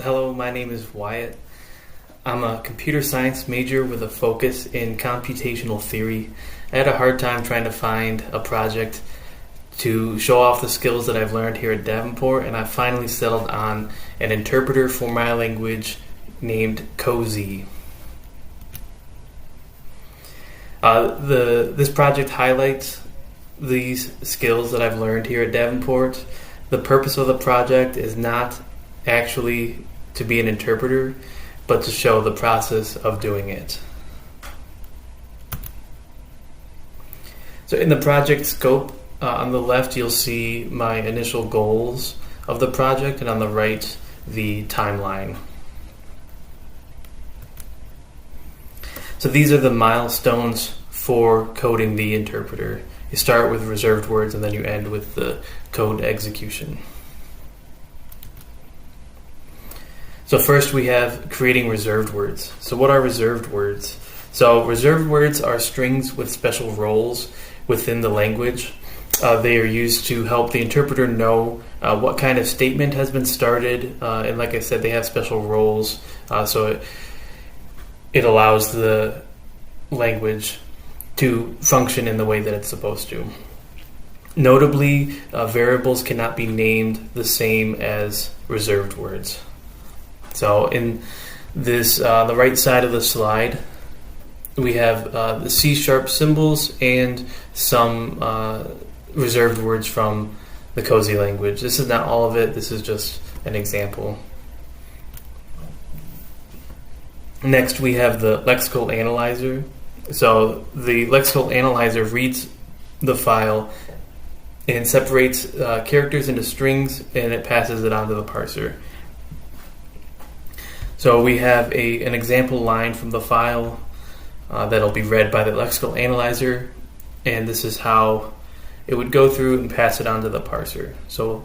Hello, my name is Wyatt. I'm a computer science major with a focus in computational theory. I had a hard time trying to find a project to show off the skills that I've learned here at Davenport, and I finally settled on an interpreter for my language named Cozy. This project highlights these skills that I've learned here at Davenport. The purpose of the project is not actually to be an interpreter, but to show the process of doing it. So in the project scope, on the left you'll see my initial goals of the project, and on the right the timeline. So these are the milestones for coding the interpreter. You start with reserved words and then you end with the code execution. So first we have creating reserved words. So what are reserved words? So reserved words are strings with special roles within the language. They are used to help the interpreter know what kind of statement has been started, and like I said, they have special roles, so it allows the language to function in the way that it's supposed to. Notably, variables cannot be named the same as reserved words. So in this, the right side of the slide, we have the C# symbols and some reserved words from the Cozy language. This is not all of it, this is just an example. Next we have the lexical analyzer. So the lexical analyzer reads the file and separates characters into strings, and it passes it on to the parser. So we have an example line from the file that'll be read by the lexical analyzer, and this is how it would go through and pass it on to the parser. So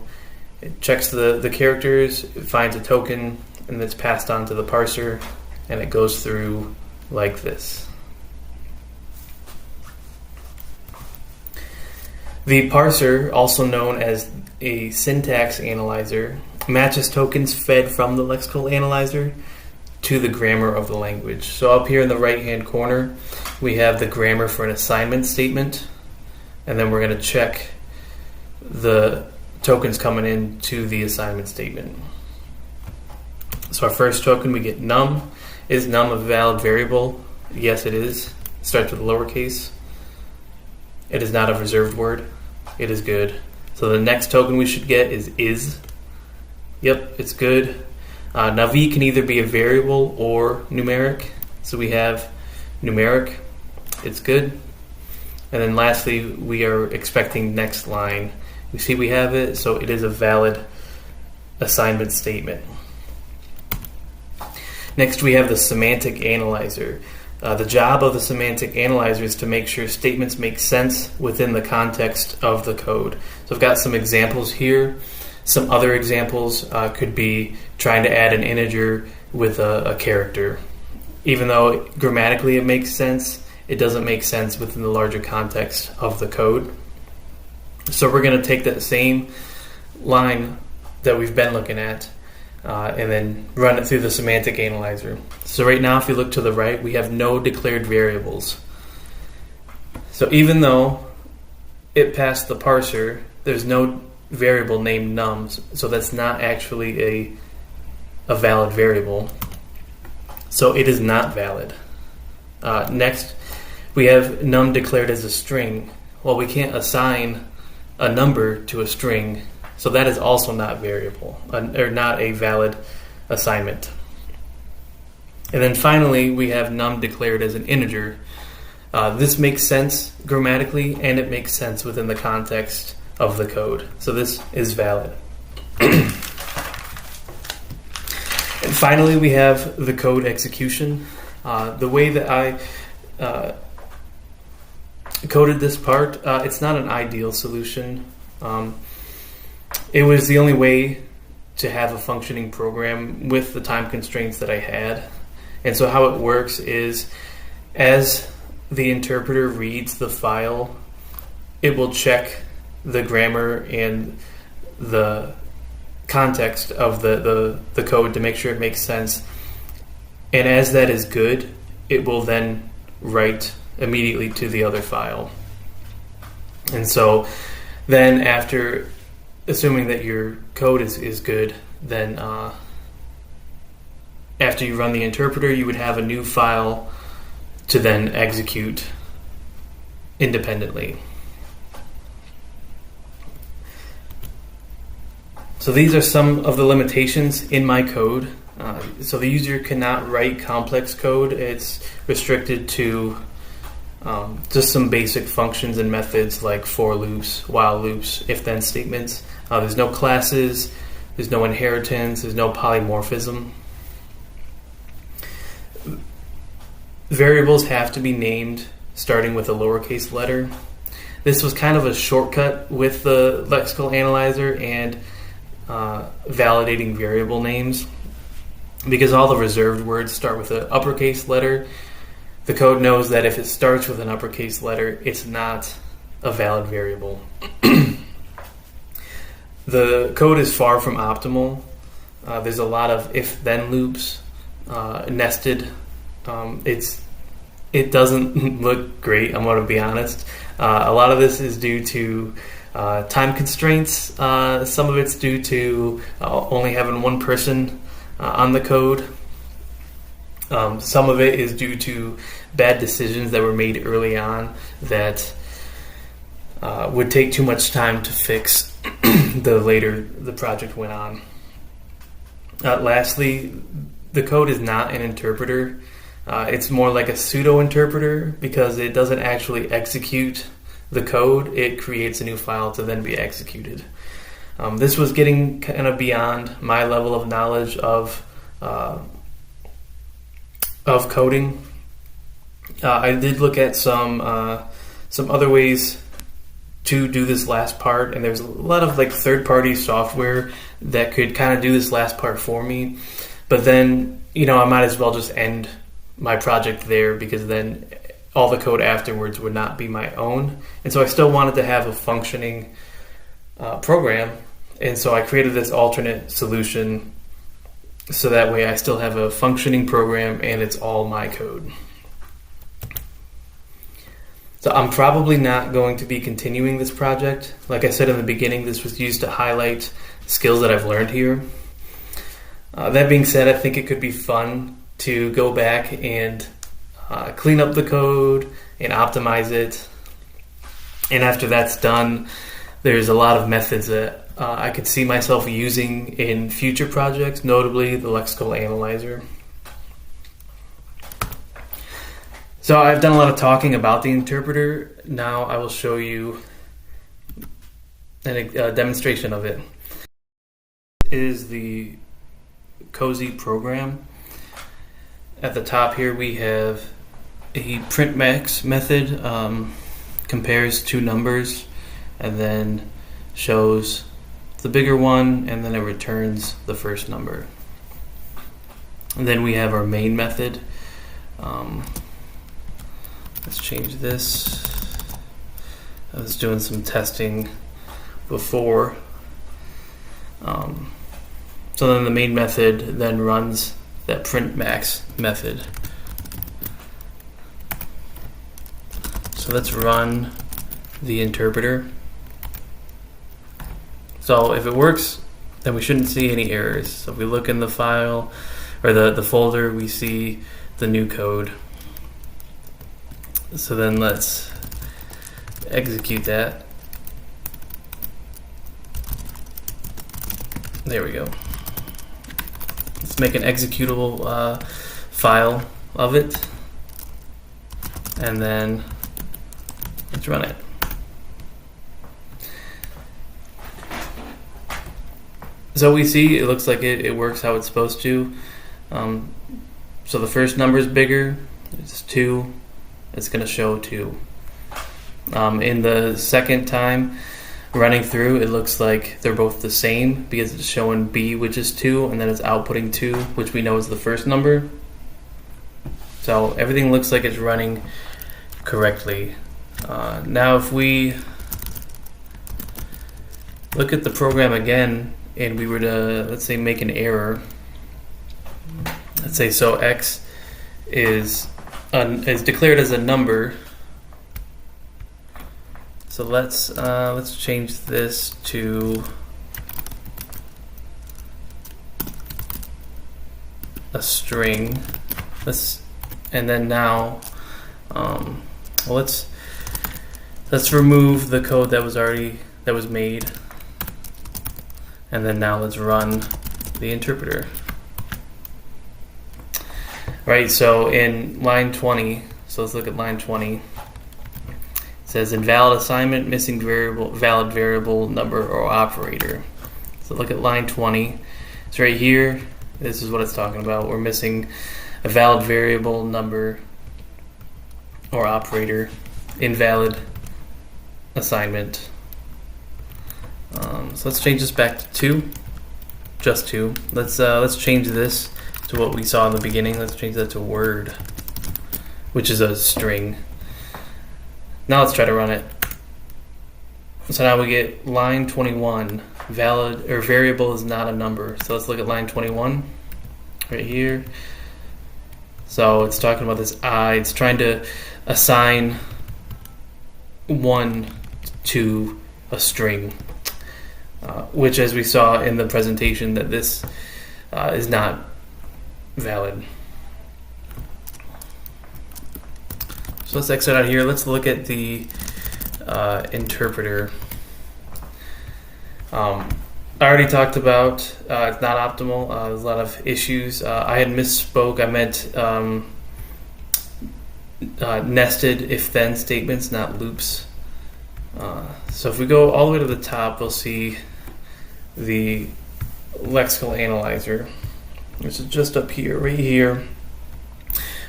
it checks the characters, it finds a token, and it's passed on to the parser, and it goes through like this. The parser, also known as a syntax analyzer, matches tokens fed from the lexical analyzer to the grammar of the language. So up here in the right hand corner we have the grammar for an assignment statement, and then we're going to check the tokens coming in to the assignment statement. So our first token, we get num. Is num a valid variable? Yes, it is. It starts with lowercase. It is not a reserved word. It is good. So the next token we should get is. Yep, it's good. Now v can either be a variable or numeric. So we have numeric. It's good. And then lastly, we are expecting next line. We see we have it, so it is a valid assignment statement. Next we have the semantic analyzer. The job of the semantic analyzer is to make sure statements make sense within the context of the code. So I've got some examples here. Some other examples could be trying to add an integer with a character. Even though grammatically it makes sense, it doesn't make sense within the larger context of the code. So we're going to take that same line that we've been looking at and then run it through the semantic analyzer. So right now, if you look to the right, we have no declared variables. So even though it passed the parser, there's no variable named num, so that's not actually a valid variable. So it is not valid. Next, we have num declared as a string. Well, we can't assign a number to a string, so that is also not variable, or not a valid assignment. And then finally, we have num declared as an integer. This makes sense grammatically, and it makes sense within the context of the code. So this is valid. And finally, we have the code execution. The way that I coded this part, it's not an ideal solution. It was the only way to have a functioning program with the time constraints that I had. And so how it works is, as the interpreter reads the file, it will check the grammar and the context of the code to make sure it makes sense. And as that is good, it will then write immediately to the other file. And so then after, assuming that your code is good, then after you run the interpreter, you would have a new file to then execute independently. So these are some of the limitations in my code. So the user cannot write complex code. It's restricted to just some basic functions and methods like for loops, while loops, if-then statements. There's no classes, there's no inheritance, there's no polymorphism. Variables have to be named starting with a lowercase letter. This was kind of a shortcut with the lexical analyzer and validating variable names. Because all the reserved words start with an uppercase letter, the code knows that if it starts with an uppercase letter, it's not a valid variable. The code is far from optimal. There's a lot of if-then loops nested. It doesn't look great, I'm going to be honest. A lot of this is due to time constraints. Some of it's due to only having one person on the code. Some of it is due to bad decisions that were made early on that would take too much time to fix the later the project went on. Lastly, the code is not an interpreter. It's more like a pseudo interpreter because it doesn't actually execute the code. It creates a new file to then be executed. This was getting kind of beyond my level of knowledge of coding. I did look at some other ways to do this last part, and there's a lot of like third-party software that could kind of do this last part for me. But then, I might as well just end my project there because then all the code afterwards would not be my own. And so I still wanted to have a functioning program, and so I created this alternate solution so that way I still have a functioning program and it's all my code. So I'm probably not going to be continuing this project. Like I said in the beginning, this was used to highlight skills that I've learned here. That being said, I think it could be fun to go back and clean up the code and optimize it. And after that's done, there's a lot of methods that I could see myself using in future projects, notably the lexical analyzer. So I've done a lot of talking about the interpreter. Now I will show you a demonstration of it. It is the Cozy program. At the top here we have a print max method, compares two numbers and then shows the bigger one, and then it returns the first number. And then we have our main method. Let's change this. I was doing some testing before. So then the main method then runs that print max method. So let's run the interpreter. So if it works, then we shouldn't see any errors. So if we look in the file or the folder, we see the new code. So then let's execute that. There we go. Let's make an executable file of it, and then let's run it. So we see it looks like it works how it's supposed to. So the first number is bigger, it's 2, it's going to show 2. In the second time running through, it looks like they're both the same because it's showing B, which is 2, and then it's outputting 2, which we know is the first number. So everything looks like it's running correctly. Now if we look at the program again, and we were to, let's say, make an error, let's say so x is declared as a number. So let's change this to a string. And then now, let's remove the code that was made, and then now let's run the interpreter. Right. So in line 20, so let's look at line 20. It says invalid assignment, missing variable, valid variable, number, or operator. So look at line 20. It's right here. This is what it's talking about. We're missing a valid variable, number, or operator, invalid assignment. So let's change this back to 2, just 2. Let's change this to what we saw in the beginning. Let's change that to word, which is a string. Now let's try to run it. So now we get line 21, valid or variable is not a number. So let's look at line 21 right here. So it's talking about this I. It's trying to assign 1 to a string, which, as we saw in the presentation, that this is not valid. So let's exit out here. Let's look at the interpreter. I already talked about it's not optimal. There's a lot of issues. I had misspoke. I meant nested if-then statements, not loops. So if we go all the way to the top, we'll see the lexical analyzer, which is just up here, right here.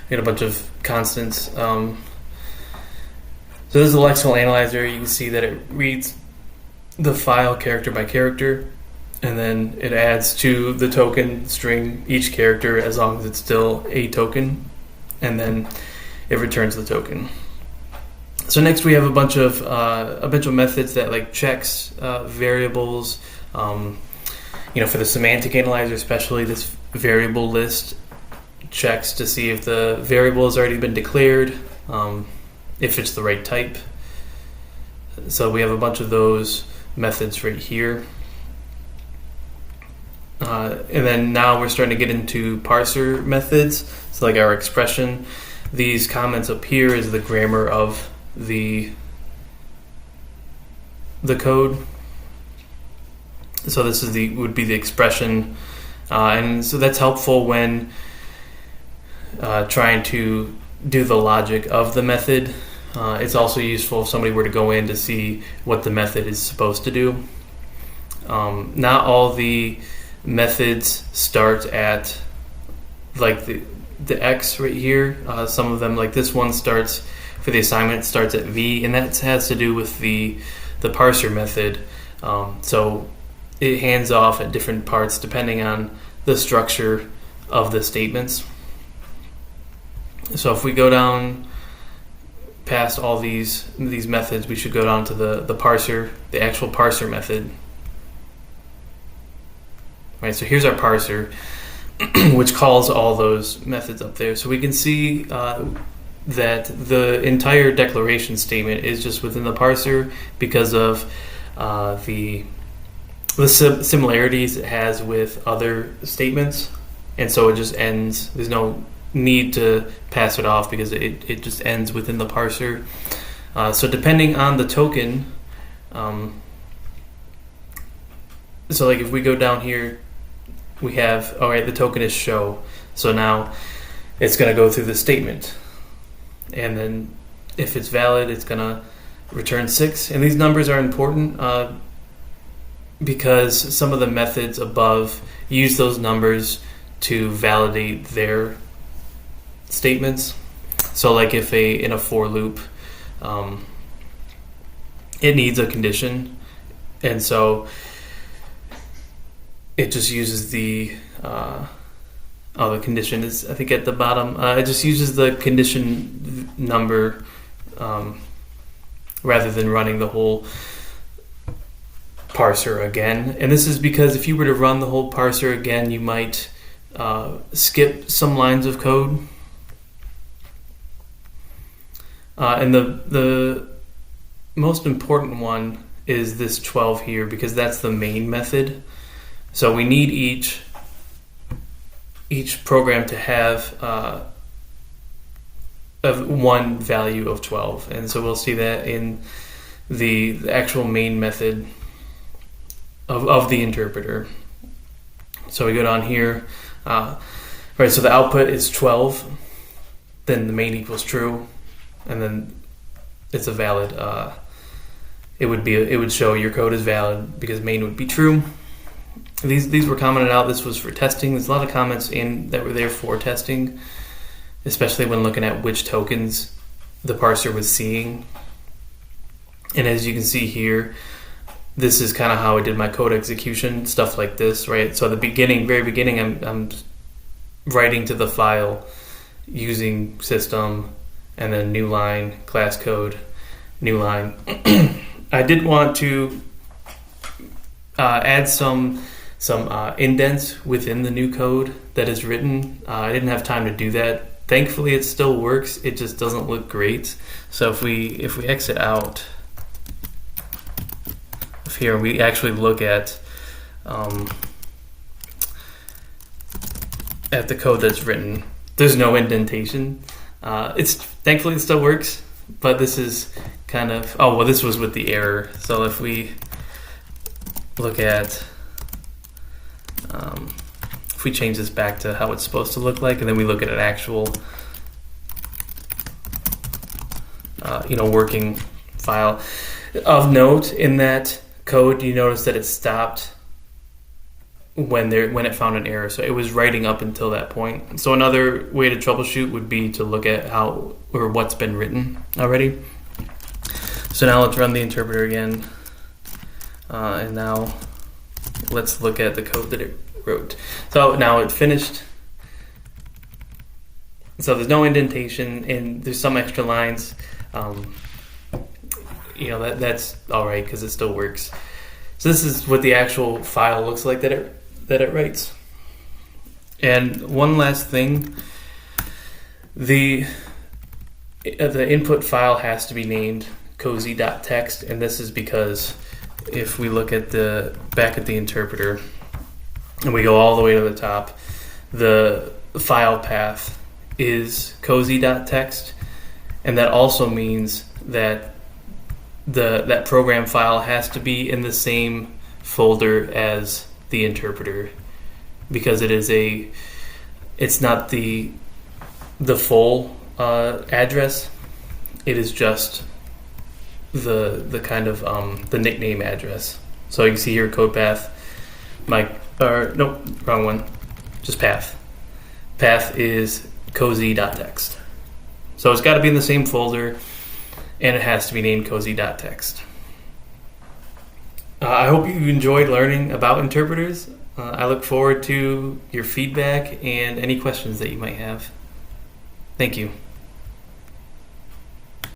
We got a bunch of constants. So this is a lexical analyzer. You can see that it reads the file character by character, and then it adds to the token string each character as long as it's still a token, and then it returns the token. So next we have a bunch of methods that like checks variables. For the semantic analyzer, especially this variable list checks to see if the variable has already been declared, if it's the right type. So we have a bunch of those methods right here. And then now we're starting to get into parser methods. So like our expression, these comments up here is the grammar of the code. So this is would be the expression, and so that's helpful when trying to do the logic of the method. It's also useful if somebody were to go in to see what the method is supposed to do. Not all the methods start at like the X right here. Some of them, like this one, starts for the assignment starts at V, and that has to do with the parser method. So it hands off at different parts depending on the structure of the statements. So if we go down past all these methods, we should go down to the parser, the actual parser method. Right, so here's our parser, which calls all those methods up there. So we can see that the entire declaration statement is just within the parser because of the similarities it has with other statements, and so it just ends. There's no need to pass it off because it just ends within the parser. So depending on the token, so like if we go down here, we have, all right, the token is show. So now it's going to go through the statement, and then if it's valid, it's going to return 6. And these numbers are important because some of the methods above use those numbers to validate their statements. So like if in a for loop, it needs a condition, and so it just uses the condition is, I think, at the bottom. It just uses the condition number rather than running the whole parser again. And this is because if you were to run the whole parser again, you might skip some lines of code. And the most important one is this 12 here, because that's the main method. So we need each program to have one value of 12. And so we'll see that in the actual main method of the interpreter. So we go down here. Right, so the output is 12, then the main equals true, and then it's a valid, it would show your code is valid because main would be true. These were commented out. This was for testing. There's a lot of comments in that were there for testing, especially when looking at which tokens the parser was seeing. And as you can see here, this is kind of how I did my code execution, stuff like this, right? So at the very beginning, I'm writing to the file using system, and then new line, class code, new line. I did want to add some indents within the new code that is written. I didn't have time to do that. Thankfully, it still works. It just doesn't look great. So if we exit out of here, we actually look at the code that's written. There's no indentation. Thankfully it still works, but this is kind of this was with the error. So if we look at if we change this back to how it's supposed to look like, and then we look at an actual working file. Of note, in that code, you notice that it stopped when it found an error. So it was writing up until that point. So another way to troubleshoot would be to look at how or what's been written already. So now let's run the interpreter again. And now let's look at the code that it wrote. So now it finished. So there's no indentation and there's some extra lines. That's all right because it still works. So this is what the actual file looks like that it writes. And one last thing, the input file has to be named cozy.txt, and this is because if we look at back at the interpreter and we go all the way to the top, the file path is cozy.txt, and that also means that that program file has to be in the same folder as the interpreter, because it's not the full address. It is just the kind of the nickname address. So you can see here code path. Wrong one. Just path. Path is cozy.txt. So it's got to be in the same folder, and it has to be named cozy.txt. I hope you enjoyed learning about interpreters. I look forward to your feedback and any questions that you might have. Thank you.